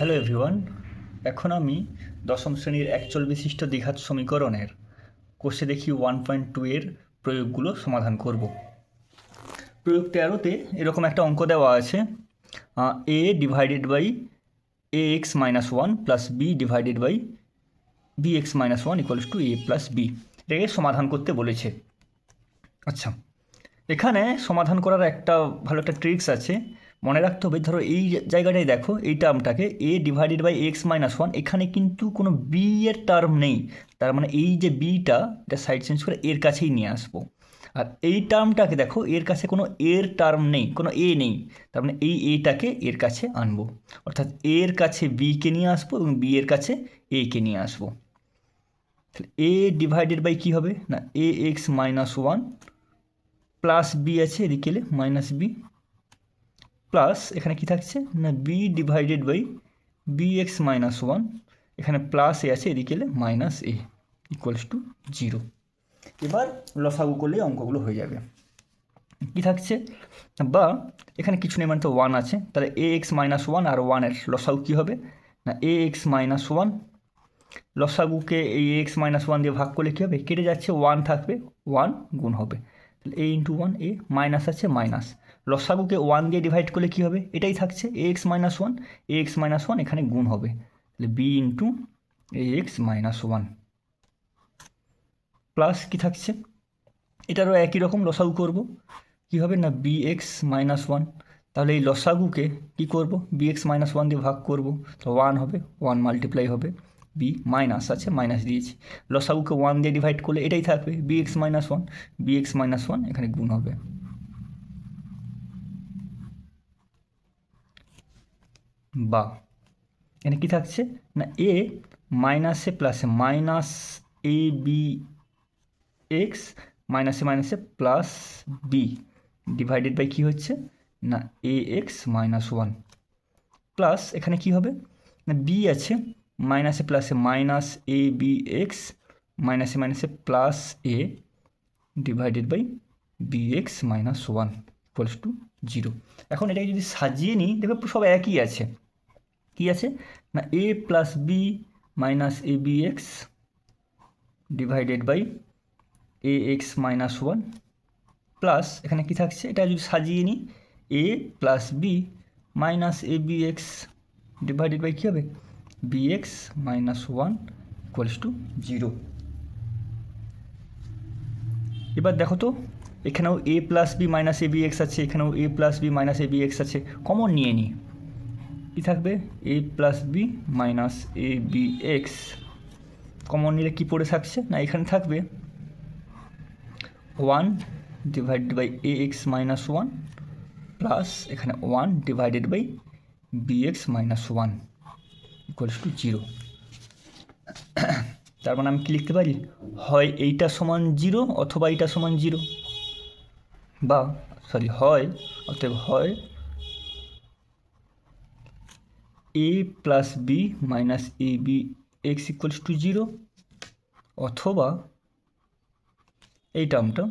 Hello everyone. এখন আমি দশম শ্রেণীর একচল বিশিষ্ট দ্বিঘাত সমীকরণের কোষে দেখি 1.2 এর প্রয়োগগুলো সমাধান করব। প্রয়োগ 13তে এরকম একটা অঙ্ক দেওয়া আছে, a divided by A x minus one plus b divided by B x minus one equals to A plus b. এটাকে সমাধান করতে বলেছে। আচ্ছা, এখানে সমাধান করার একটা ভালো একটা ট্রিক্স আছে, মনে রাখতে হবে। ধরো এই জায়গাটায় দেখো, এই টার্মটাকে A divided by x minus one, এখানে কিন্তু কোনো বি এর টার্ম নেই। তার মানে এই যে বিটা, এটা সাইড চেঞ্জ করে এর কাছেই নিয়ে আসবো। আর এই টার্মটাকে দেখো, এর কাছে কোনো এর টার্ম নেই, কোনো এ নেই। তার মানে এই এটাকে এর কাছে আনবো, অর্থাৎ এর কাছে বিকে নিয়ে আসবো এবং বি এর কাছে একে নিয়ে আসবো। তাহলে এ ডিভাইডেড বাই কী হবে না, এ x minus one plus B আছে, এদিকে এলে মাইনাস বি, প্লাস এখানে কি থাকছে না b divided by B x minus one, এখানে প্লাস এ আছে, এদিকে এলে minus A equals to zero. এবার লসাগু করলে অঙ্কগুলো হয়ে যাবে। কী থাকছে, বা এখানে কিছু নেই, মানে তো ওয়ান আছে, তাহলে এ এক্স মাইনাস ওয়ান আর ওয়ানের লসাগু কী হবে না এ এক্স মাইনাস ওয়ান। লসাগুকে এই এক্স মাইনাস ওয়ান দিয়ে ভাগ করলে কী হবে, কেটে যাচ্ছে, ওয়ান থাকবে, ওয়ান গুণ হবে, তাহলে এ ইন্টু ওয়ান, এ মাইনাস আছে মাইনাস, লসাগুকে ওয়ান দিয়ে ডিভাইড করলে কী হবে, এটাই থাকছে এ x minus one, A x minus one এখানে গুণ হবে, তাহলে বি ইন্টু এ এক্স মাইনাস ওয়ান প্লাস কী থাকছে, এটারও একই রকম লসাগু করব, কী হবে না বি এক্স মাইনাস ওয়ান, তাহলে এই লসাগুকে কী করব, বি এক্স মাইনাস ওয়ান দিয়ে ভাগ করব, তো ওয়ান হবে, ওয়ান মাল্টিপ্লাই হবে, বি মাইনাস আছে মাইনাস দিয়েছি, লসাগুকে ওয়ান দিয়ে ডিভাইড করলে এটাই থাকবে b x minus one, B x minus one এখানে গুণ হবে, বা এখানে কী থাকছে না এ মাইনাসে প্লাসে মাইনাস এ বি এক্স মাইনাসে মাইনাসে প্লাস বি ডিভাইডেড বাই কী হচ্ছে না এ এক্স মাইনাস ওয়ান, প্লাস এখানে কী হবে না বি আছে, মাইনাসে প্লাসে মাইনাস এ বি এক্স মাইনাসে মাইনাসে plus a divided by B x minus one equals to zero. এখন এটাকে যদি সাজিয়ে নিই, দেখো সব একই আছে। কী আছে না A plus B minus A B X divided by A x minus one, plus এখানে কী থাকছে, এটা যদি সাজিয়ে নিই, A plus B minus A B X divided by কী হবে B x minus one equals to zero. এবার দেখো তো, এখানেও A plus B minus A B X আছে, এখানেও A plus B minus A B X আছে, কমন নিয়ে নিই, কী থাকবে এ plus B minus A B X, common নিলে কী পড়ে থাকছে না এখানে থাকবে one divided by A x minus one plus এখানে one divided by B x minus one equals to zero. তার মানে আমি কী লিখতে পারি, হয় এইটা সমান জিরো অথবা এইটা সমান জিরো, বা সরি হয়, অতএব হয় A plus B minus A B X equals to zero, অথবা এই টার্মটা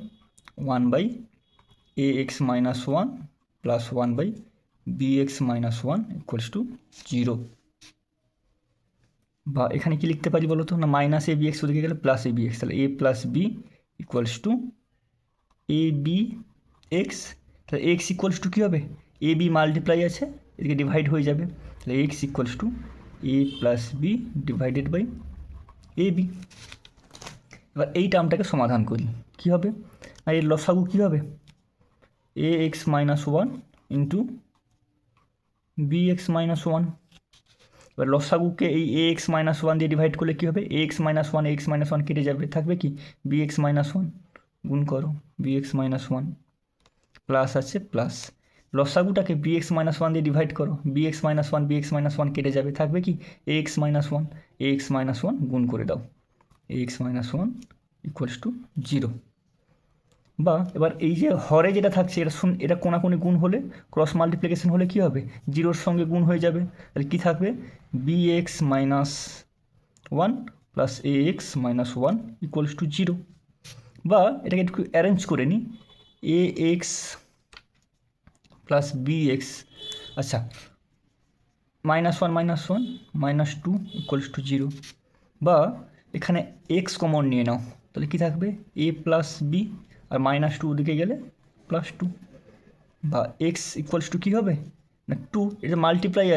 one by A x minus one plus one by B x minus one equals to zero. বা এখানে কি লিখতে পারি বলো তো না মাইনাস এ বি এক্স ওদিকে গেলে প্লাস এ বি এক্স, তাহলে A plus B equals to A B X, তাহলে এক্স ইকুয়ালস টু কী হবে, এ বি মাল্টিপ্লাই আছে, এদিকে ডিভাইড হয়ে যাবে, তাহলে x equals to A plus b divided by a b. এবার এই টার্মটাকে সমাধান করি, কী হবে আর এর লসাগু কী হবে A x minus one into B x minus one. এবার লসাগুকে এই এ এক্স মাইনাস ওয়ান দিয়ে ডিভাইড করলে কী হবে, A x minus one X minus one কেটে যাবে, থাকবে কি বি এক্স মাইনাস ওয়ান, গুণ করো B x minus one plus আছে প্লাস, লসাগুটাকে বি এক্স মাইনাস ওয়ান দিয়ে ডিভাইড করো, B x minus one B x minus one কেটে যাবে, থাকবে কি A x minus one, A x minus one গুণ করে দাও, A x minus one equals to zero. বা এবার এই যে হরে যেটা থাকছে, এটা কোনাকুনি গুণ হলে, ক্রস মাল্টিপ্লিকেশন হলে কী হবে, জিরোর সঙ্গে গুণ হয়ে যাবে, তাহলে কী থাকবে b x minus one plus a x minus one equals to zero. বা এটাকে একটু অ্যারেঞ্জ করে নিই, a x plus b x, আচ্ছা -1 -2 = 0, বা এখানে এক্স কমন নিয়ে নাও, তাহলে কী থাকবে a + b, আর -2 ওদিকে গেলে +2, বা এক্স ইকুয়ালস টু কী হবে না 2, এটা মাল্টিপ্লাই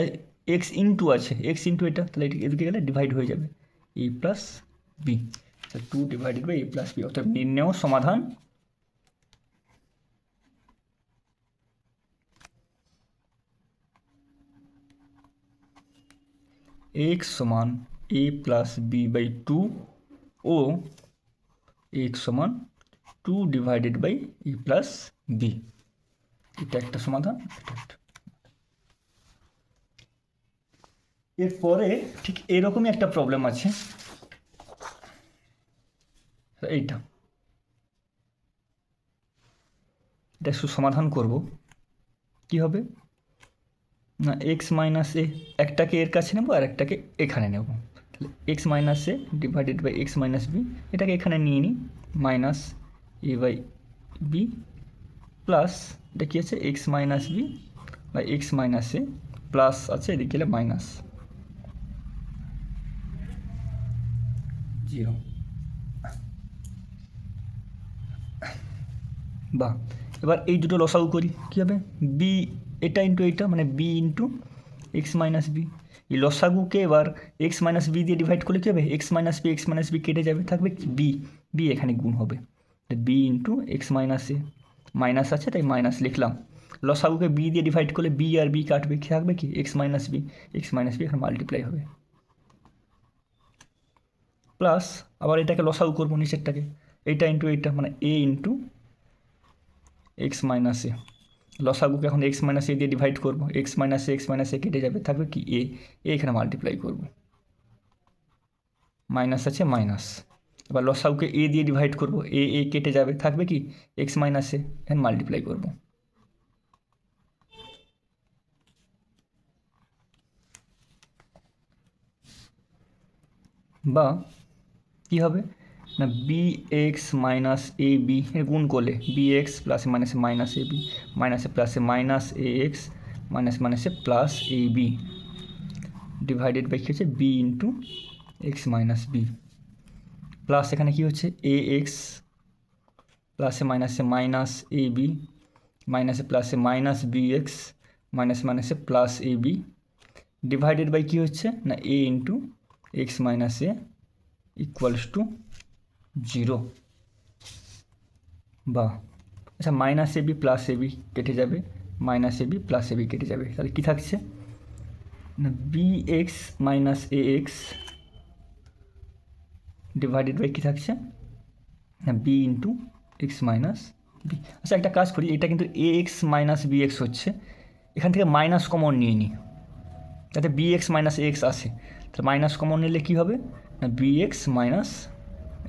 এক্স ইন্টু আছে, এক্স ইন্টু এটা, তাহলে এদিকে গেলে ডিভাইড হয়ে যাবে a + b, 2 divided by a + b, অর্থাৎ নির্ণেয় সমাধান x সমান a + b/2 ও x সমান 2 ডিভাইডেড বাই a + b, এটা একটা সমাধান, এটা একটা। এরপরে ঠিক এরকমই একটা প্রবলেম আছে, এইটা, এটা একটু সমাধান করব। কি হবে না এক্স মাইনাস এ, একটাকে এর কাছে নেব আর একটাকে এখানে নেব, তাহলে x minus a divided by x minus b, এটাকে এখানে নিয়ে নিই minus a by b, plus এটা কী আছে এক্স মাইনাস বি বা এক্স মাইনাস এ, প্লাস আছে এদিকে গেলে মাইনাস 0, বা এবার এই দুটো লসাগু করি, কী হবে বি, এটা ইন্টু এইটা মানে b into x minus b, এই লসাগুকে এবার এক্স মাইনাস বি দিয়ে ডিভাইড করলে কী হবে এক্স মাইনাস বি কেটে যাবে, থাকবে কি বি, বি এখানে গুণ হবে, বি ইন্টু এক্স মাইনাস এ, মাইনাস আছে তাই মাইনাস লিখলাম, লসাগুকে বি দিয়ে ডিভাইড করলে বি আর বি কাটবে, থাকবে কি এক্স মাইনাস বি এখানে মাল্টিপ্লাই হবে, প্লাস আবার এটাকে লসাগু করবো নিচেরটাকে, এইটা ইন্টু এইটা মানে এ ইন্টু এক্স মাইনাস এ, লসাগুকে এখন এক্স মাইনাস এ দিয়ে ডিভাইড করবো, এক্স মাইনাস এ কেটে যাবে, থাকবে কি এ, এখানে মাল্টিপ্লাই করবো, মাইনাস আছে মাইনাস, এবার লসাগুকে এ দিয়ে ডিভাইড করবো, এ কেটে যাবে, থাকবে কি এক্স মাইনাস এ, এখানে মাল্টিপ্লাই করবো, বা কী হবে না B x minus A B গুণ করলে বি এক্স প্লাসে মাইনাসে মাইনাস এ বি, মাইনাসে প্লাসে মাইনাস এ এক্স, মাইনাসে plus A B, divided by কী হচ্ছে B into x minus B, plus এখানে কী হচ্ছে এ এক্স প্লাসে মাইনাসে মাইনাস এ বি, মাইনাসে প্লাসে মাইনাস বি এক্স, মাইনাসে plus A B, divided by কী হচ্ছে না A into x minus A equals to 0, বা আচ্ছা minus A B plus A B কেটে যাবে, minus A B plus A B কেটে যাবে, তাহলে কী থাকছে না B x minus A X divided by কী থাকছে না B into x minus B. আচ্ছা একটা কাজ করি, এটা কিন্তু A x minus B x হচ্ছে, এখান থেকে মাইনাস কমন নিয়ে নিই যাতে B x minus A x আসে, তাহলে মাইনাস কমন নিলে কী হবে না B x minus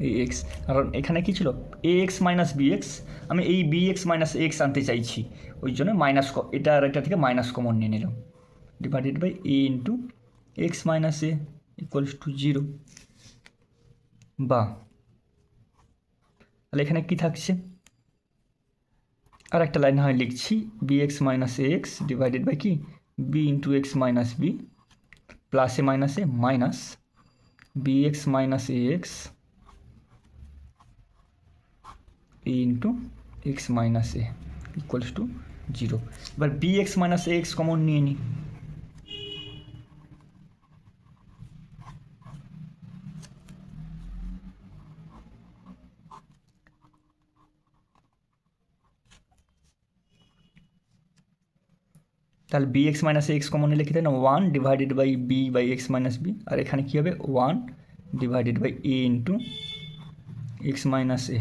A x, কারণ এখানে কী ছিল এ এক্স মাইনাস বি এক্স, আমি এই বি এক্স মাইনাস এক্স আনতে চাইছি, ওই জন্য মাইনাস এটা আর এটা থেকে মাইনাস কমন নিয়ে নিলাম, divided by A into x minus A equals to 0, বা তাহলে এখানে কী থাকছে আর একটা লাইন হয় লিখছি B x minus A X divided by কি B into x minus B, প্লাসে মাইনাসে minus B x minus A X A into x minus A equals to 0, এবার B x minus A X common নিয়ে নিই, তাহলে B x minus X common নিলে কী থাকে না 1 divided by B by x minus B, আর এখানে কী হবে 1 divided by A into x minus A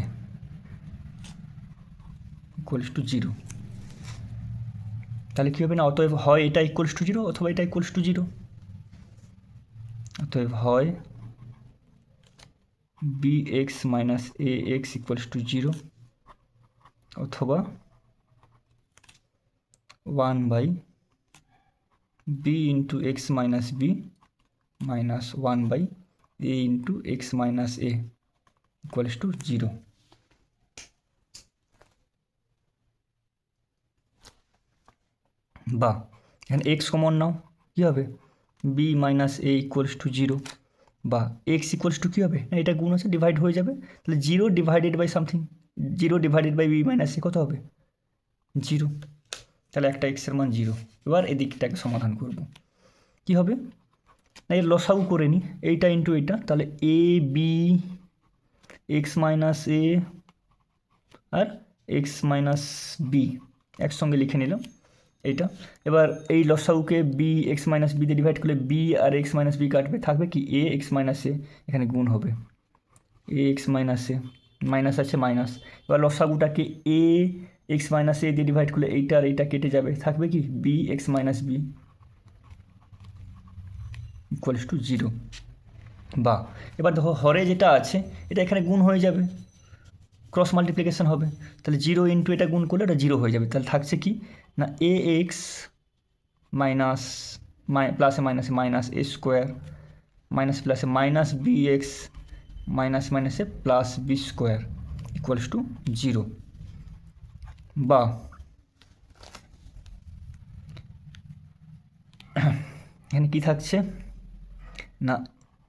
equals to 0, তাহলে কী হবে না অতএব হয় এটা ইকুয়ালস টু 0 অথবা এটা ইকুয়ালস টু 0, অতএব হয় B x minus A X equals to 0 অথবা 1 by B into x minus B minus 1 by A into x minus A equals to 0, বা এখানে এক্স কমন নাও, কী হবে B minus A equals to zero, বা X equals to কী হবে না এটা গুণ আছে ডিভাইড হয়ে যাবে, তাহলে zero divided by something, zero divided by B minus A কত হবে জিরো, তাহলে একটা এক্সের মান জিরো। এবার এদিকটাকে সমাধান করব কী হবে না এর লসাগু করে নিই, এইটা ইন্টু এইটা, তাহলে এ বি এক্স মাইনাস এ আর এক্স মাইনাস বি একসঙ্গে লিখে নিলাম এইটা। এবার এই লসাগুকে বি এক্স মাইনাস বি দিয়ে ডিভাইড করলে বি আর এক্স মাইনাস বি কাটবে, থাকবে কি এ এক্স মাইনাস এ, এখানে গুণ হবে A x minus A, minus আছে মাইনাস, এবার লসাগুটাকে এ এক্স মাইনাস এ দিয়ে ডিভাইড করলে এইটা আর এইটা কেটে যাবে, থাকবে কি b x minus b equals to zero. বা এবার দেখো হরে যেটা আছে এটা এখানে গুণ হয়ে যাবে, ক্রস মাল্টিপ্লিকেশন হবে, তাহলে জিরো ইন্টু এটা গুণ করলে এটা জিরো হয়ে যাবে, তাহলে থাকছে কি না এ এক্স মাইনাস প্লাসে মাইনাসে মাইনাস এ স্কোয়ার মাইনাস প্লাসে মাইনাস বি এক্স মাইনাস মাইনাসে plus B square equals to zero. বা এখানে কী থাকছে না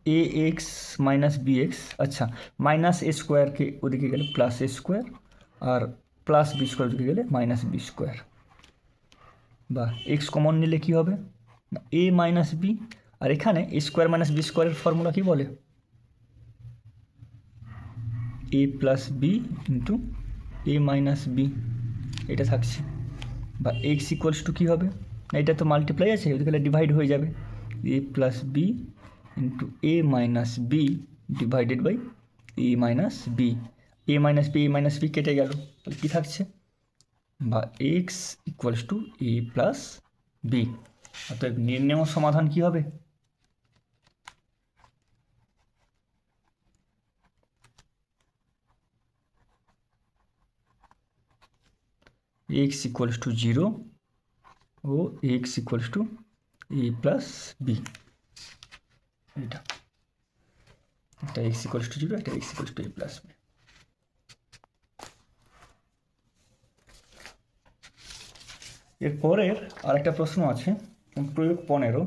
এ এক্স মাইনাস বি এক্স, আচ্ছা মাইনাস এ স্কোয়ারকে ওদিকে গেলে প্লাস এ স্কোয়ার আর প্লাস বি স্কোয়ার ওদিকে গেলে মাইনাস বি স্কোয়ার। বা এক্স কমন নিলে কী হবে না এ মাইনাস বি, আর এখানে এ স্কোয়ার মাইনাস বি স্কোয়ারের ফর্মুলা কী বলে a plus B into A minus B, এটা থাকছে। বা এক্স ইকুয়ালস টু কী হবে না এটা তো মাল্টিপ্লাই আছে ওদিকে গেলে ডিভাইড হয়ে যাবে A plus B into A minus B divided by A minus B, A minus B কেটে গেল, তাহলে কী থাকছে বা X equals to A plus B. অতএব নির্ণেয় সমাধান কী হবে এক্স ইকুয়ালস টু জিরো ও X equals to A plus B, এটা একটা এক্স ইকুয়ালস টু জিরো একটা X equals to A plus B. এরপরের আর একটা প্রশ্ন আছে প্রয়োগ 15,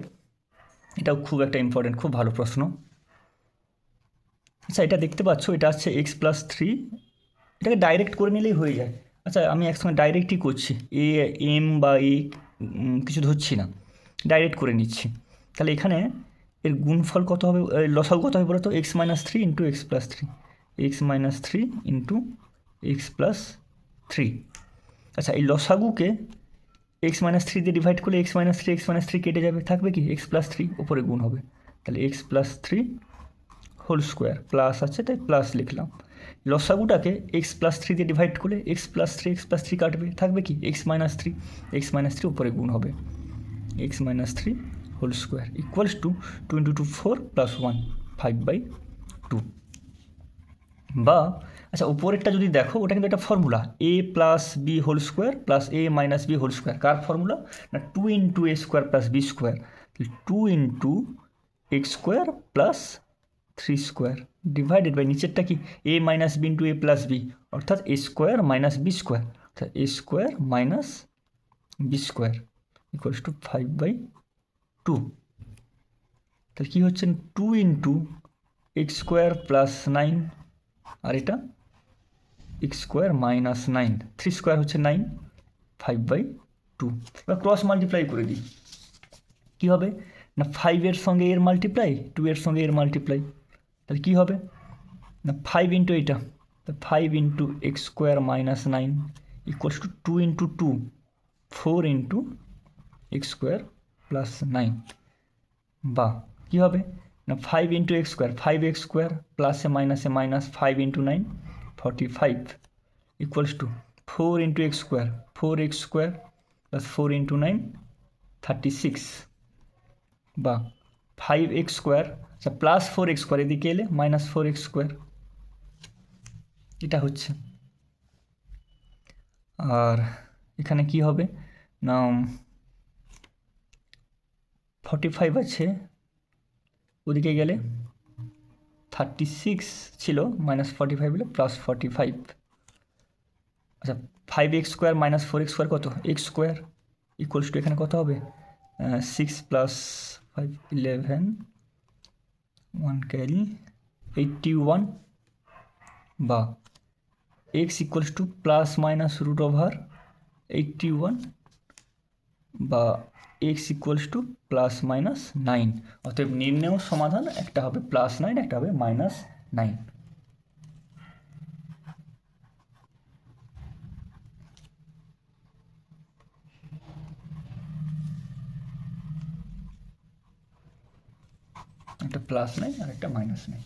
এটাও খুব একটা ইম্পর্টেন্ট খুব ভালো প্রশ্ন। আচ্ছা এটা দেখতে পাচ্ছ এটা আসছে এক্স প্লাস থ্রি, এটাকে ডাইরেক্ট করে নিলেই হয়ে যায়। আচ্ছা আমি একসঙ্গে ডাইরেক্টই করছি, এ এম বা এ কিছু ধরছি না, ডাইরেক্ট করে নিচ্ছি। তাহলে এখানে এর গুণফল কত হবে লসাগু কত হবে বলো তো x minus three into x plus three, x minus three into x plus three. আচ্ছা এই লসাগুকে এক্স মাইনাস থ্রি দিয়ে ডিভাইড করলে এক্স মাইনাস থ্রি কেটে যাবে, থাকবে কি এক্স প্লাস থ্রি ওপরে গুণ হবে, তাহলে X plus three whole square plus আছে তাই প্লাস লিখলাম। লসাগুটাকে এক্স প্লাস থ্রি দিয়ে ডিভাইড করলে এক্স প্লাস থ্রি কাটবে, থাকবে কি এক্স মাইনাস থ্রি উপরে গুণ হবে X minus three whole square equals to two into two four plus one 5/2। বা আচ্ছা উপরেরটা যদি দেখো ওটা কিন্তু একটা formula A plus B whole square plus A minus B whole square, কার ফর্মুলা না two into A square plus B square, two into X square plus three square divided by নিচেরটা কি A minus B into A plus B, অর্থাৎ A square minus B square, অর্থাৎ A square minus B square equals to 5/2। তাহলে কী হচ্ছে two into X square plus nine আর এটা X square minus nine, three square হচ্ছে 9, 5/2। এবার cross multiply করে দিই কী হবে না 5-এর সঙ্গে এর মাল্টিপ্লাই 2-এর সঙ্গে এর মাল্টিপ্লাই, তাহলে কী হবে না 5 ইন্টু এটা, তো 5 into X square minus nine equals to 2 into 2 4 into X square plus nine. বা কী হবে না 5 into X square 5x square প্লাসে মাইনাসে minus 5 into 9 45 equals to 4 into X square 4x square plus 4 into 9 36। বা 5x স্কোয়ার আচ্ছা plus 4x square এদিকে এলে minus 4x square, এটা হচ্ছে। আর এখানে কি হবে না 45 আছে ওদিকে গেলে 36 ছিল মাইনাস 45 হলে প্লাস 45। আচ্ছা 5x square minus 4x square কত এক্স স্কোয়ার ইকুয়ালস টু এখানে কত হবে 6 প্লাস 5 11, 1 ক্যারি 81, বা x equals to plus minus root over 81, বা x equals to plus minus 9। অতএব নির্ণেয় সমাধান একটা হবে +9, একটা হবে -9। একটা +9 আর একটা -9।